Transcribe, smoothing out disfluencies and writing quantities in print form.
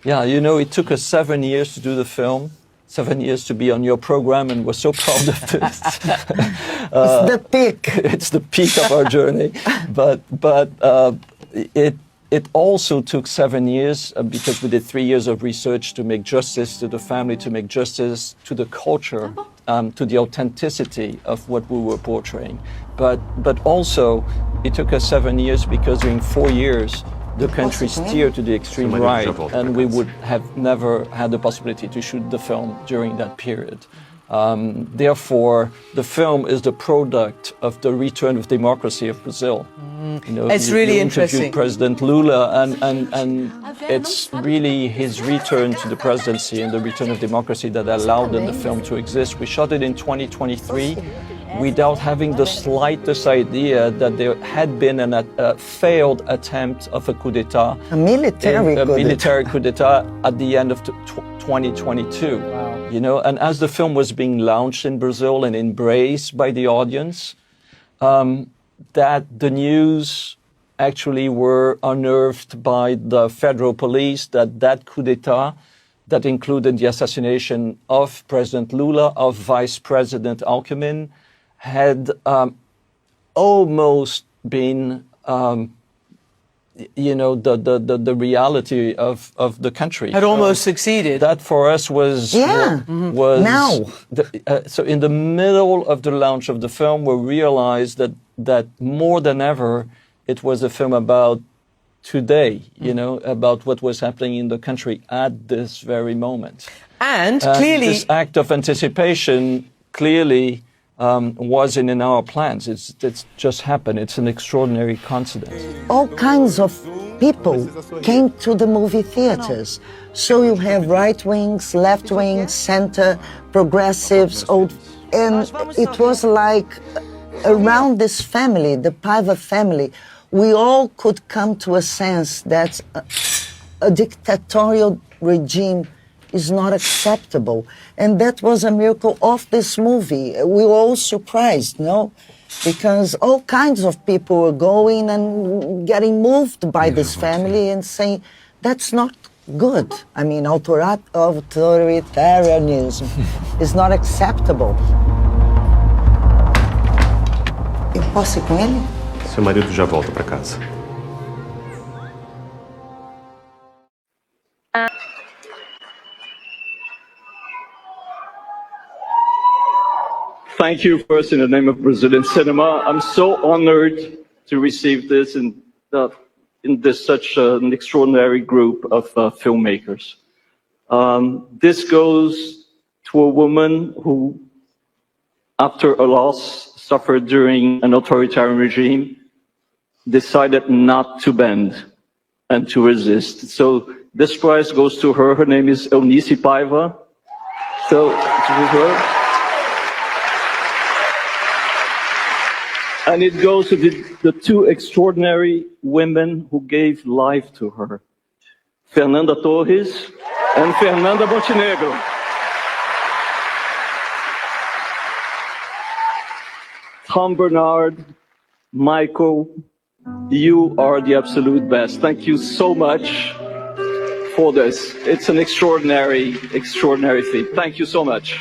Yeah, you know, it took us 7 years to do the film, 7 years to be on your program, and we're so proud of this. It's the peak. It's the peak of our journey. But it also took 7 years because we did 3 years of research to make justice to the family, to make justice to the culture, to the authenticity of what we were portraying. But also, it took us 7 years because during 4 years, the country steered to the extreme right, and we would have never had the possibility to shoot the film during that period. Therefore, the film is the product of the return of democracy of Brazil. You know, it's really interesting. President Lula, and it's really his return to the presidency and the return of democracy that allowed the film to exist. We shot it in 2023 without having the slightest idea that there had been a failed attempt of a coup d'etat, a military coup d'etat at the end of 2022. Wow. You know, and as the film was being launched in Brazil and embraced by the audience, that the news actually were unnerved by the federal police that coup d'etat that included the assassination of President Lula, of Vice President Alckmin, had almost been, you know, the reality of the country. Had almost succeeded. That for us was was now. So in the middle of the launch of the film, we realized that more than ever, it was a film about today, you know, about what was happening in the country at this very moment. And clearly, this act of anticipation clearly wasn't in our plans. It's just happened. It's an extraordinary coincidence. All kinds of people came to the movie theaters. So you have right wings, left wings, center, progressives, old, and it was like around this family, the Paiva family, we all could come to a sense that a dictatorial regime is not acceptable. And that was a miracle of this movie. We were all surprised, no? Because all kinds of people were going and getting moved by this family and saying, that's not good. I mean, authoritarianism is not acceptable. Eu posso ir com ele? Seu marido já volta para casa. Thank you first in the name of Brazilian cinema. I'm so honored to receive this in this such an extraordinary group of filmmakers. This goes to a woman who, after a loss suffered during an authoritarian regime, decided not to bend and to resist. So this prize goes to her. Her name is Anistia Paiva. So to her. And it goes to the two extraordinary women who gave life to her, Fernanda Torres and Fernanda Montenegro. Tom Bernard, Michael, you are the absolute best. Thank you so much for this. It's an extraordinary, extraordinary feat. Thank you so much.